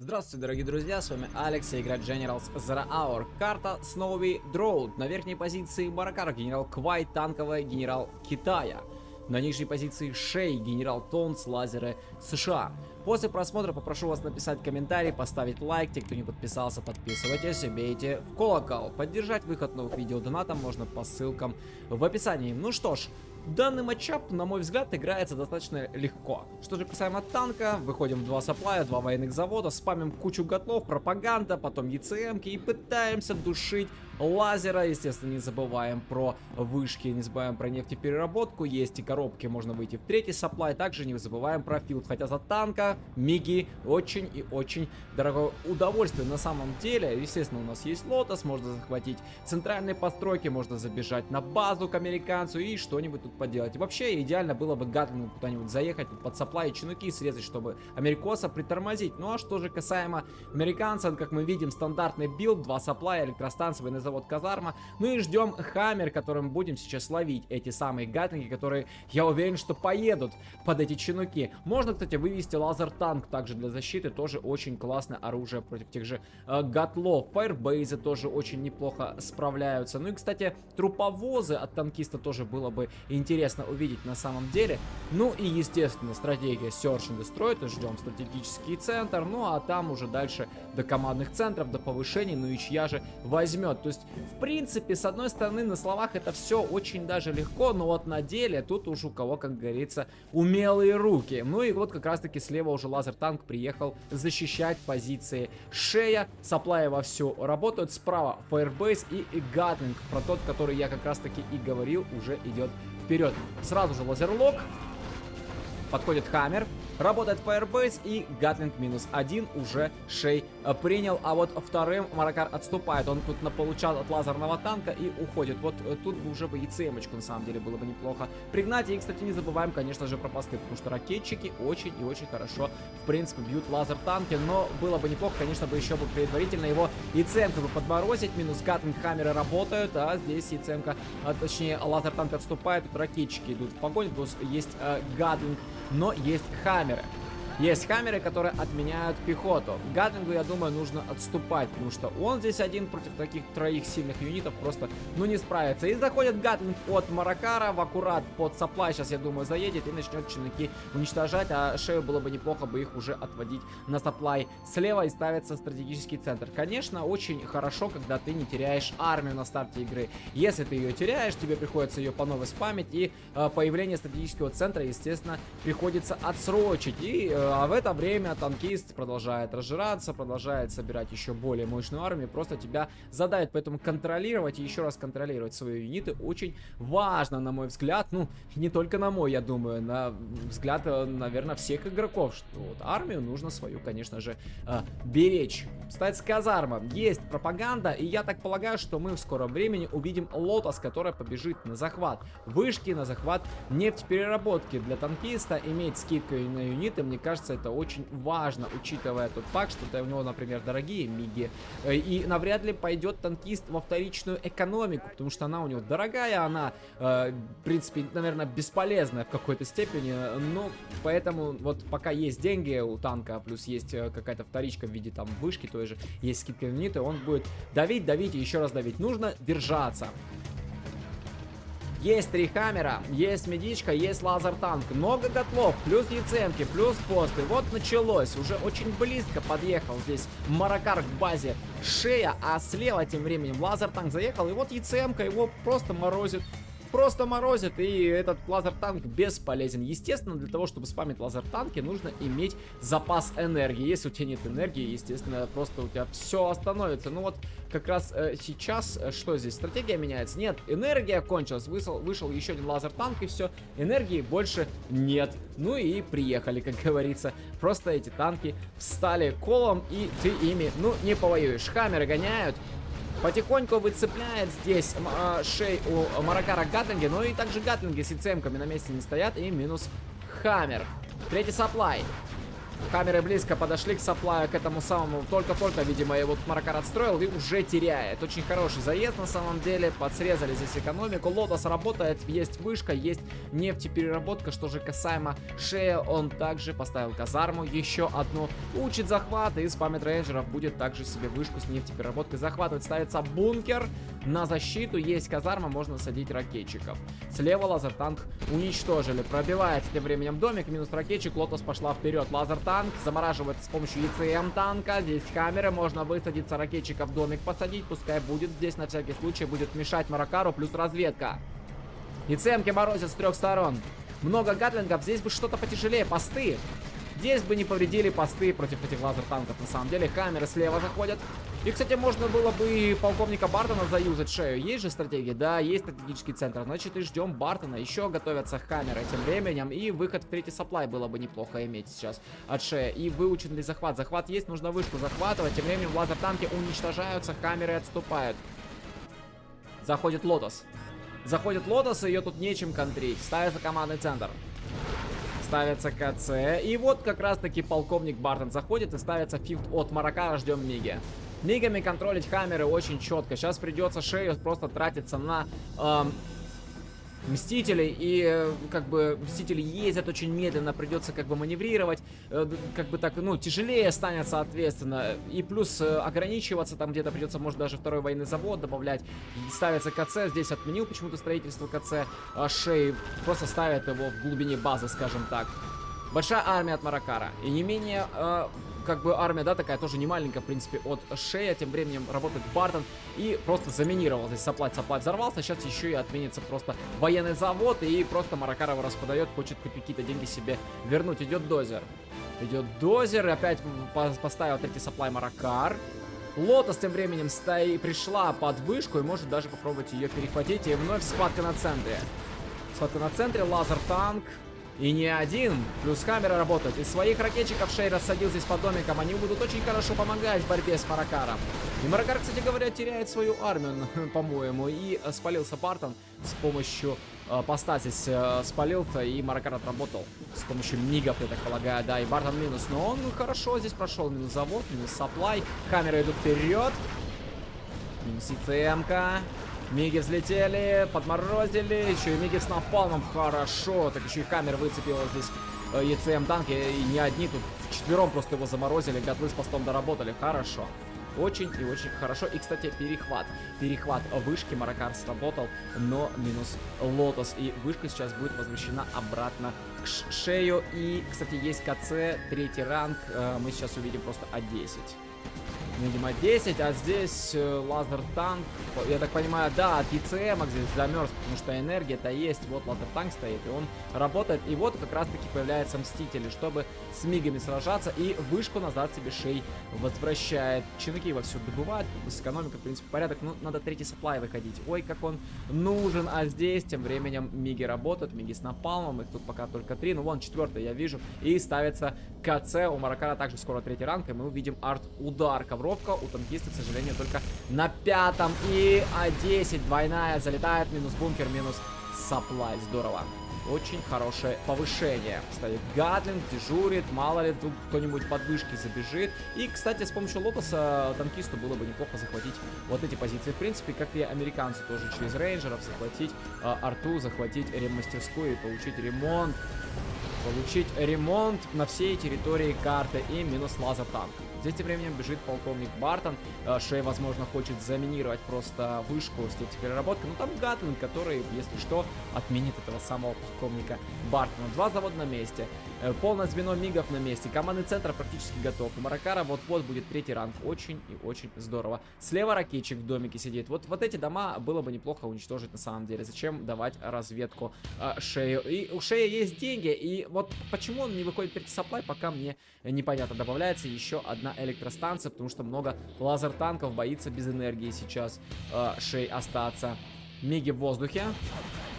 Здравствуйте, дорогие друзья, с вами Алекс, и играет Generals Zero Hour. Карта Snowy Drought. На верхней позиции Баракар, генерал Квай, танковая, генерал Китая. На нижней позиции Шей, генерал Тонс, лазеры США. После просмотра попрошу вас написать комментарий, поставить лайк. Те, кто не подписался, подписывайтесь, бейте в колокол. Поддержать выход новых видео донатом можно по ссылкам в описании. Ну что ж, данный матчап, на мой взгляд, играется достаточно легко. Что же касаемо танка, выходим в 2 сапплая, 2 военных завода, спамим кучу готлов, пропаганда, потом ЕЦМки и пытаемся душить лазера. Естественно, не забываем про вышки, не забываем про нефтепереработку. Есть и коробки, можно выйти в 3-й сапплай. Также не забываем про филд, хотя за танка миги очень и очень дорогое удовольствие на самом деле. Естественно, у нас есть лотос, можно захватить центральные постройки, можно забежать на базу к американцу и что-нибудь тут поделать. И вообще идеально было бы Гатлингу куда-нибудь заехать под сапплай и чинуки срезать, чтобы америкоса притормозить. Ну а что же касаемо американца, как мы видим, стандартный билд, 2 сапплая, электростанция, военный завод, казарма. Ну и ждем Хаммер, которым будем сейчас ловить эти самые Гатлинги, которые, я уверен, что поедут под эти чинуки. Можно, кстати, вывести лазер-танк также для защиты, тоже очень классное оружие против тех же гатлов. Фаербейзы тоже очень неплохо справляются. Ну и, кстати, труповозы от танкиста тоже было бы интересно увидеть на самом деле. Ну и, естественно, стратегия Search and Destroy, то ждем стратегический центр, ну а там уже дальше до командных центров, до повышений, ну и чья же возьмет. То есть, в принципе, с одной стороны, на словах это все очень даже легко, но вот на деле тут уж у кого, как говорится, умелые руки. Ну и вот как раз-таки слева уже лазер-танк приехал защищать позиции Шея. Сапплаи вовсю работают, справа Firebase и Гатлинг, про тот, который я как раз-таки и говорил, уже идет вперед. Сразу же лазерлок. Подходит Хаммер. Работает Firebase и Гатлинг -1 уже Шей принял. А вот вторым Маракар отступает. Он тут получал от лазерного танка и уходит. Вот тут бы уже бы ЕЦМочку на самом деле было бы неплохо пригнать. И, кстати, не забываем, конечно же, про посты, потому что ракетчики очень и очень хорошо, в принципе, бьют лазер-танки. Но было бы неплохо, конечно, бы еще бы предварительно его ЕЦМку бы подморозить. Минус Гатлинг, Хаммеры работают, а здесь ЕЦМка, точнее, лазер-танк отступает. Тут ракетчики идут в погоню, плюс есть Гатлинг, но есть Хаммеры. Есть Хаммеры, которые отменяют пехоту. Гатлингу, я думаю, нужно отступать, потому что он здесь один против таких троих сильных юнитов просто, ну, не справится. И заходит Гатлинг от Маракара в аккурат под сапплай. Сейчас, я думаю, заедет и начнет чинуки уничтожать, а Шею было бы неплохо бы их уже отводить на сапплай слева и ставится стратегический центр. Конечно, очень хорошо, когда ты не теряешь армию на старте игры. Если ты ее теряешь, тебе приходится ее по новой спамить, и появление стратегического центра, естественно, приходится отсрочить. И а в это время танкист продолжает разжираться, продолжает собирать еще более мощную армию, просто тебя задавит. Поэтому контролировать и еще раз контролировать свои юниты очень важно, на мой взгляд. Ну, не только на мой, я думаю, на взгляд, наверное, всех игроков, что вот армию нужно свою, конечно же, беречь. Кстати, казарма. Есть пропаганда, и я так полагаю, что мы в скором времени увидим лотос, который побежит на захват вышки, на захват нефтепереработки. Для танкиста иметь скидку на юниты, мне кажется, это очень важно, учитывая тот факт, что у него, например, дорогие миги. И навряд ли пойдет танкист во вторичную экономику, потому что она у него дорогая, она, в принципе, наверное, бесполезная в какой-то степени. Ну, поэтому вот пока есть деньги у танка, плюс есть какая-то вторичка в виде там вышки той же, есть скидка в юниты, он будет давить, давить и еще раз давить. Нужно держаться. Есть 3 Хаммера, есть медичка, есть лазер-танк, много готлов, плюс ЕЦМки, плюс посты. Вот началось, уже очень близко подъехал здесь Маракар к базе Шея, а слева тем временем лазер-танк заехал, и вот ЕЦМка его просто морозит. Просто морозит, и этот лазер-танк бесполезен. Естественно, для того, чтобы спамить лазер-танки, нужно иметь запас энергии. Если у тебя нет энергии, естественно, просто у тебя все остановится. Ну вот, как раз сейчас, что здесь? Стратегия меняется? Нет, энергия кончилась. Вышел еще один лазер-танк, и все, энергии больше нет. Ну и приехали, как говорится. Просто эти танки встали колом, и ты ими, ну, не повоюешь. Хаммеры гоняют. Потихоньку выцепляет здесь Шей у Маракара Гатлинги, но и также Гатлинги с ЕЦМками на месте не стоят, и минус Хаммер. 3-й сапплай. Хаммеры близко подошли к саплаю, к этому самому. Только-только, видимо, его тут Маракар отстроил и уже теряет. Очень хороший заезд на самом деле. Подсрезали здесь экономику. Лотос работает, есть вышка, есть нефтепереработка. Что же касаемо Шея, он также поставил казарму. Еще одну. Учит захват и спамит рейнджеров. Будет также себе вышку с нефтепереработкой захватывать. Ставится бункер на защиту. Есть казарма, можно садить ракетчиков. Слева лазертанк уничтожили. Пробивает тем временем домик. Минус ракетчик. Лотос пошла вперед. Лазертанк замораживает с помощью ЕЦМ танка. Здесь камеры. Можно высадиться ракетчиков в домик посадить. Пускай будет здесь на всякий случай. Будет мешать Маракару. Плюс разведка. ЕЦМки морозят с 3 сторон. Много гатлингов. Здесь бы что-то потяжелее. Посты. Здесь бы не повредили посты против этих лазер-танков. На самом деле камеры слева заходят. И, кстати, можно было бы и полковника Бартона заюзать Шею. Есть же стратегия? Да, есть стратегический центр. Значит, и ждем Бартона. Еще готовятся камеры тем временем. И выход в третий сапплай было бы неплохо иметь сейчас от Шея. И выучен ли захват? Захват есть, нужно вышку захватывать. Тем временем лазер-танки уничтожаются, камеры отступают. Заходит Лотос. Заходит Лотос, и ее тут нечем контрить. Ставится командный центр. Ставится КЦ. И вот как раз таки полковник Бартон заходит и ставится фифт от Маракара. Ждем Миги. Мигами контролить хаммеры очень четко. Сейчас придется Шею просто тратиться на Мстителей. И как бы Мстители ездят очень медленно. Придется как бы маневрировать. Как бы так, ну, тяжелее станет соответственно. И плюс ограничиваться. Там где-то придется, может, даже второй военный завод добавлять. Ставится КЦ. Здесь отменил почему-то строительство КЦ. Шеи просто ставят его в глубине базы, скажем так. Большая армия от Маракара. И не менее, как бы армия, да, такая тоже не маленькая, в принципе, от Шея. Тем временем работает Бартон и просто заминировал здесь сапплай. Сапплай взорвался. Сейчас еще и отменится просто военный завод. И просто Маракар его расподает. Хочет хоть какие-то деньги себе вернуть. Идет дозер. Идет дозер. Опять поставил третий сапплай Маракар. Лотос тем временем пришла под вышку и может даже попробовать ее перехватить. И вновь схватка на центре. Схватка на центре. Лазер-танк. И не один. Плюс камера работает. Из своих ракетчиков Шей рассадил здесь под домиком. Они будут очень хорошо помогать в борьбе с Маракаром. И Маракар, кстати говоря, теряет свою армию, по-моему. И спалился Бартон с помощью поста здесь спалился. И Маракар отработал с помощью мигов, я так полагаю. Да, и Бартон минус. Но он хорошо здесь прошел. Минус завод, минус сапплай. Камеры идут вперед. Минус ИЦМ-ка. Миги взлетели, подморозили, еще и Миги с напалмом, хорошо. Так еще и Хаммер выцепил здесь ЕЦМ танки, и не одни, тут вчетвером просто его заморозили, гатлы с постом доработали, хорошо. Очень и очень хорошо. И, кстати, перехват вышки Маракар сработал, но минус Лотос. И вышка сейчас будет возвращена обратно к Шею. И, кстати, есть КЦ, третий ранг, мы сейчас увидим просто А10. Видимо, 10, а здесь лазер-танк, я так понимаю, да, от ЕЦМ здесь замерз, потому что энергия-то есть. Вот лазер-танк стоит, и он работает. И вот как раз-таки появляются Мстители, чтобы с мигами сражаться. И вышку назад себе Шей возвращает. Чинуки вовсю добывают, с экономикой, в принципе, порядок. Ну, надо третий сапплай выходить. Ой, как он нужен. А здесь тем временем миги работают, миги с напалмом. Их тут пока только 3, ну вон четвертый я вижу. И ставится КЦ. У Маракара также скоро третий ранг, и мы увидим арт-удар. Ковровка у танкиста, к сожалению, только на 5-м. И А10 двойная залетает. Минус бункер, минус сапплай. Здорово. Очень хорошее повышение. Стоит Гатлинг, дежурит. Мало ли тут кто-нибудь под вышки забежит. И, кстати, с помощью Лотоса танкисту было бы неплохо захватить вот эти позиции. В принципе, как и американцы тоже через рейнджеров захватить арту, захватить ремастерскую и получить ремонт. Получить ремонт на всей территории карты. И минус лазер-танк. Здесь тем временем бежит полковник Бартон. Шей, возможно, хочет заминировать просто вышку с переработкой. Но там Гатлинг, который, если что, отменит этого самого полковника Бартона. 2 завода на месте. Полное звено мигов на месте. Командный центр практически готов. У Маракара вот-вот будет третий ранг. Очень и очень здорово. Слева ракетчик в домике сидит. Вот эти дома было бы неплохо уничтожить на самом деле. Зачем давать разведку Шею? И у Шея есть деньги. И вот почему он не выходит в третий сапплай, пока мне непонятно. Добавляется еще одна электростанция, потому что много лазер-танков, боится без энергии сейчас Шей остаться. Миги в воздухе.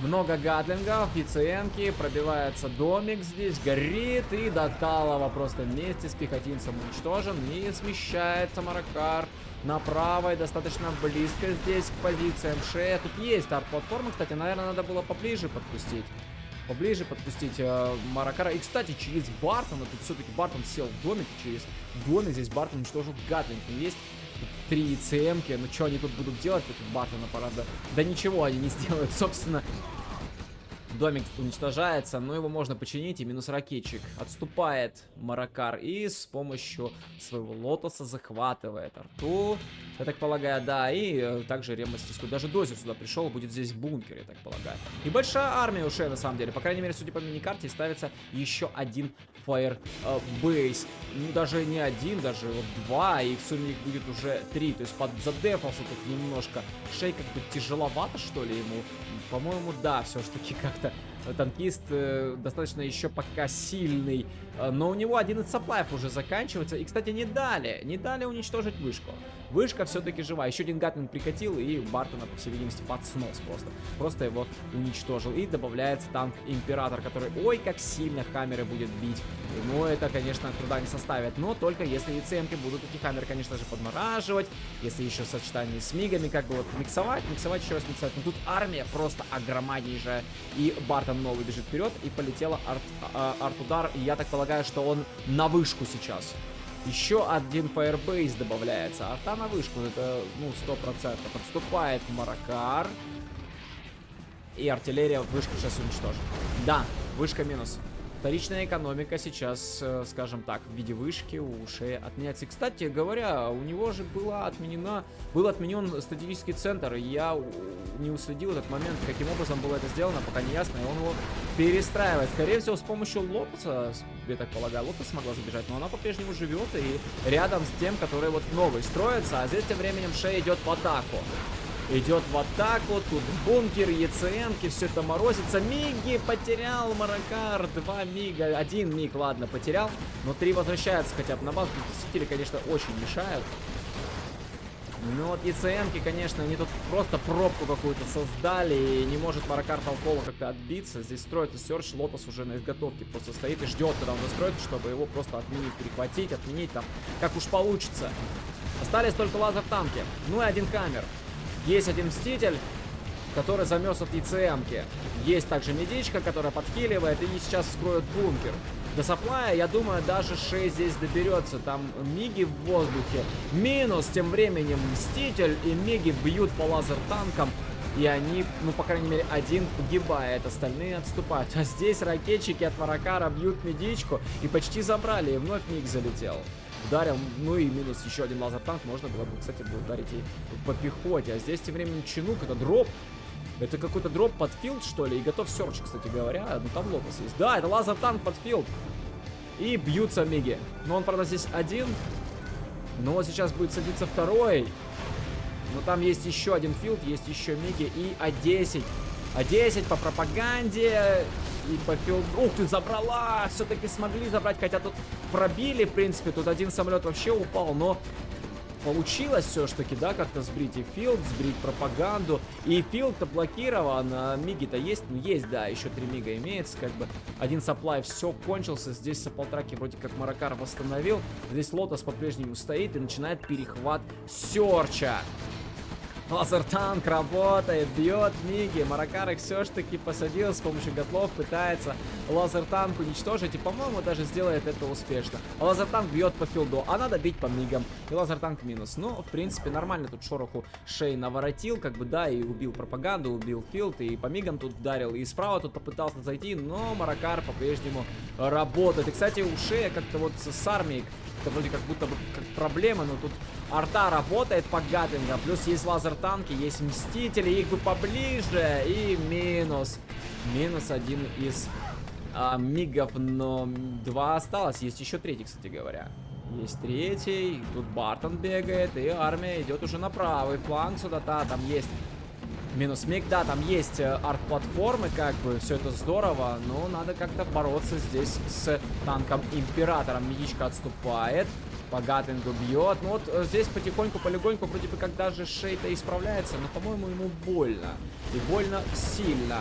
Много гатлингов, ПЦМки, пробивается домик здесь, горит, и до талого просто вместе с пехотинцем уничтожен. И смещается Маракар направо и достаточно близко здесь к позициям Шея. Тут есть арт-платформа, кстати, наверное, надо было поближе подпустить. поближе подпустить Маракара. И, кстати, через Бартона, тут все-таки Бартон сел в домик, через домик здесь Бартон уничтожил Гатлинг. Есть 3 ЦМ-ки, ну что они тут будут делать против Бартона, правда? Да ничего они не сделают, собственно. Домик уничтожается, но его можно починить, и минус ракетчик. Отступает Маракар и с помощью своего лотоса захватывает арту. Я так полагаю, да, и также ремастическую. Даже Дози сюда пришел, будет здесь бункер, я так полагаю. И большая армия у Шея, на самом деле. По крайней мере, судя по миникарте, ставится еще один Firebase. Ну, даже не один, даже вот 2, и в сумме их будет уже 3. То есть задефался тут немножко. Шей как бы тяжеловато, что ли, ему? По-моему, да, все-таки как-то танкист достаточно еще пока сильный. Но у него один из саплаев уже заканчивается. И, кстати, не дали уничтожить вышку. Вышка все-таки жива. Еще один Гатлинг прикатил, и Бартона, по всей видимости, под снос просто его уничтожил. И добавляется танк Император, который, ой, как сильно хаммеры будет бить. Ну, это, конечно, труда не составит. Но только если ЕЦМки будут эти хаммеры, конечно же, подмораживать. Если еще в сочетании с мигами, как бы вот миксовать, еще раз миксовать. Но тут армия просто огромнейшая. И Бартон новый бежит вперед, и полетела арт-удар. И я так полагаю, что он на вышку сейчас. Еще один Firebase добавляется. Арта на вышку, это, ну, 100%. Подступает Маракар. И артиллерия вышку сейчас уничтожит. Да, вышка минус. Вторичная экономика сейчас, скажем так, в виде вышки у Шея отменяется. И, кстати говоря, у него же был отменен стратегический центр. И я не уследил этот момент, каким образом было это сделано, пока не ясно. И он его перестраивает. Скорее всего, с помощью Лотоса, я так полагаю, Лотос смогла забежать, но она по-прежнему живет и рядом с тем, который вот новый строится. А здесь тем временем Шея идет в атаку. Идет в атаку, тут бункер, ЕЦМки, все это морозится. Миги потерял Маракар, 2 мига, 1 миг, ладно, потерял. Но 3 возвращаются хотя бы на базу. Посетители, конечно, очень мешают. Ну вот ЕЦМки, конечно, они тут просто пробку какую-то создали. И не может Маракар толково как-то отбиться. Здесь строится Серч, Лотос уже на изготовке просто стоит и ждет, когда он застроится, чтобы его просто отменить, перехватить, отменить там, как уж получится. Остались только лазер-танки, ну и один камер. Есть один Мститель, который замерз от ЕЦМки. Есть также медичка, которая подхиливает, и сейчас скроют бункер. До саплая, я думаю, даже 6 здесь доберется. Там миги в воздухе. Минус тем временем Мститель, и миги бьют по лазер-танкам. И они, ну, по крайней мере, один погибает, остальные отступают. А здесь ракетчики от Маракара бьют медичку и почти забрали, и вновь миг залетел. Ударил, ну и минус еще один лазер-танк. Можно было бы, кстати, ударить и по пехоте. А здесь тем временем Чинук, это дроп. Это какой-то дроп под филд, что ли? И готов Серч, кстати говоря. Ну там Лотос есть. Да, это лазер-танк под филд. И бьются миги. Но он, правда, здесь один. Но сейчас будет садиться второй. Но там есть еще один филд, есть еще миги. И А10. А10 по пропаганде. И по филду. Ух ты, забрала! Все-таки смогли забрать, хотя тут пробили, в принципе. Тут один самолет вообще упал, но получилось все-таки, да, как-то сбрить и филд, сбрить пропаганду. И филд-то блокирован, а миги-то есть? Ну, есть, да, еще 3 мига имеется, как бы. Один сапплай, все кончился. Здесь сапплтраки вроде как Маракар восстановил. Здесь Лотос по-прежнему стоит и начинает перехват Серча. Лазер-танк работает, бьет миги. Маракар их все-таки посадил с помощью готлов, пытается лазер-танк уничтожить. И, по-моему, даже сделает это успешно. Лазер-танк бьет по филду, а надо бить по мигам. И лазер-танк минус. Но, в принципе, нормально тут шороху Шей наворотил. Как бы, да, и убил пропаганду, убил филд. И по мигам тут ударил. И справа тут попытался зайти, но Маракар по-прежнему работает. И, кстати, у Шея как-то вот с армией это вроде как будто бы как проблема, но тут арта работает по Гатлингам. Плюс есть лазер-танки, есть Мстители, их бы поближе. И минус. Минус один из мигов, но 2 осталось. Есть еще третий, кстати говоря. Есть третий. Тут Бартон бегает, и армия идет уже на правый фланг сюда. Да, там есть минус миг, да, там есть арт-платформы, как бы, все это здорово, но надо как-то бороться здесь с танком Императором. Медичка отступает, по Гатлингу бьет, ну вот здесь потихоньку, полегоньку, вроде бы как даже Шей-то исправляется, но, по-моему, ему больно, и больно сильно.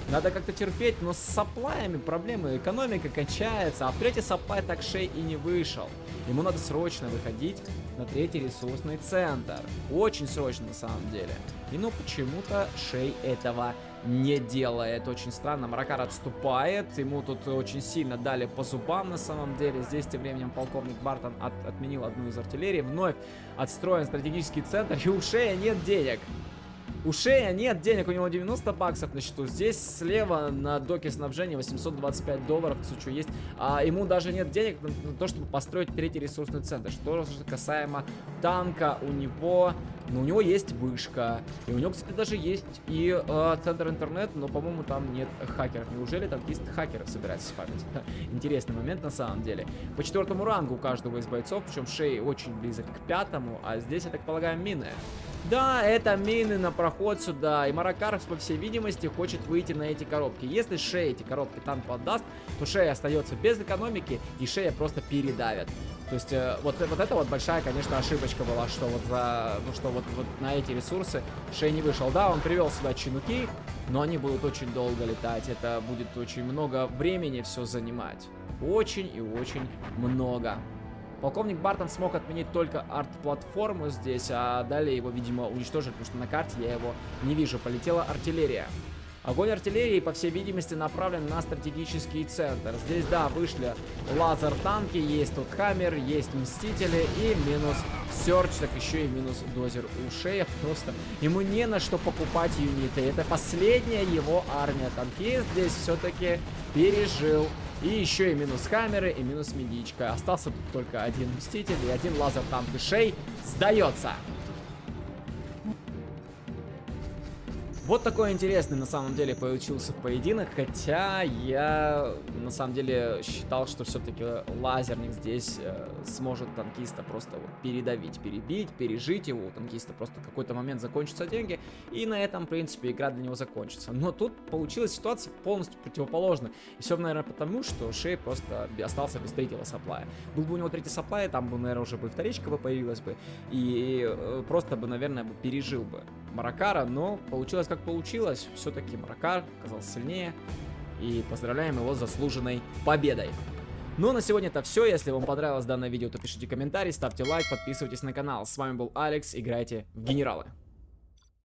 Надо как-то терпеть, но с саппляями проблемы. Экономика кончается, а в третий сапплай так Шей и не вышел. Ему надо срочно выходить на третий ресурсный центр. Очень срочно на самом деле. И ну почему-то Шей этого не делает. Очень странно. Маракар отступает. Ему тут очень сильно дали по зубам на самом деле. Здесь тем временем полковник Бартон отменил одну из артиллерий. Вновь отстроен стратегический центр. И у Шея нет денег. У Шея нет денег, у него 90 баксов на счету. Здесь слева на доке снабжения $825, к случаю, есть. А ему даже нет денег на то, чтобы построить третий ресурсный центр. Что же касаемо танка, у него есть вышка. И у него, кстати, даже есть и центр интернета, но, по-моему, там нет хакеров. Неужели танкист хакеров собирается спамить? Интересный момент на самом деле. По 4-му рангу у каждого из бойцов, причем Шей очень близок к 5-му, а здесь, я так полагаю, мины. Да, это мины на проход сюда, и Маракар, по всей видимости, хочет выйти на эти коробки. Если Шей эти коробки танку отдаст, то Шей остается без экономики, и Шея просто передавят. То есть, вот это вот большая, конечно, ошибочка была, что вот на эти ресурсы Шей не вышел. Да, он привел сюда чинуки, но они будут очень долго летать, это будет очень много времени все занимать. Очень и очень много. Полковник Бартон смог отменить только арт-платформу здесь, а далее его, видимо, уничтожили, потому что на карте я его не вижу. Полетела артиллерия. Огонь артиллерии, по всей видимости, направлен на стратегический центр. Здесь, да, вышли лазер-танки, есть тут Хаммер, есть Мстители и минус Серч, так еще и минус Дозер у Шея. Просто ему не на что покупать юниты. Это последняя его армия. Танкист здесь все-таки пережил. И еще и минус Хаммеры, и минус медичка. Остался тут только один Мститель и один лазер-танк. И Шей сдается. Вот такой интересный на самом деле получился поединок, хотя я на самом деле считал, что все-таки лазерник здесь сможет танкиста просто вот передавить, перебить, пережить его, у танкиста просто в какой-то момент закончатся деньги, и на этом, в принципе, игра для него закончится. Но тут получилась ситуация полностью противоположная, и все, наверное, потому, что Шей просто остался без третьего сапплая. Был бы у него третий сапплай, там бы, наверное, уже бы вторичка бы появилась бы, и просто бы, наверное, пережил бы Маракара, но получилось как получилось. Все-таки Маракар оказался сильнее. И поздравляем его с заслуженной победой. Ну а на сегодня это все. Если вам понравилось данное видео, то пишите комментарий, ставьте лайк, подписывайтесь на канал. С вами был Алекс, играйте в генералы.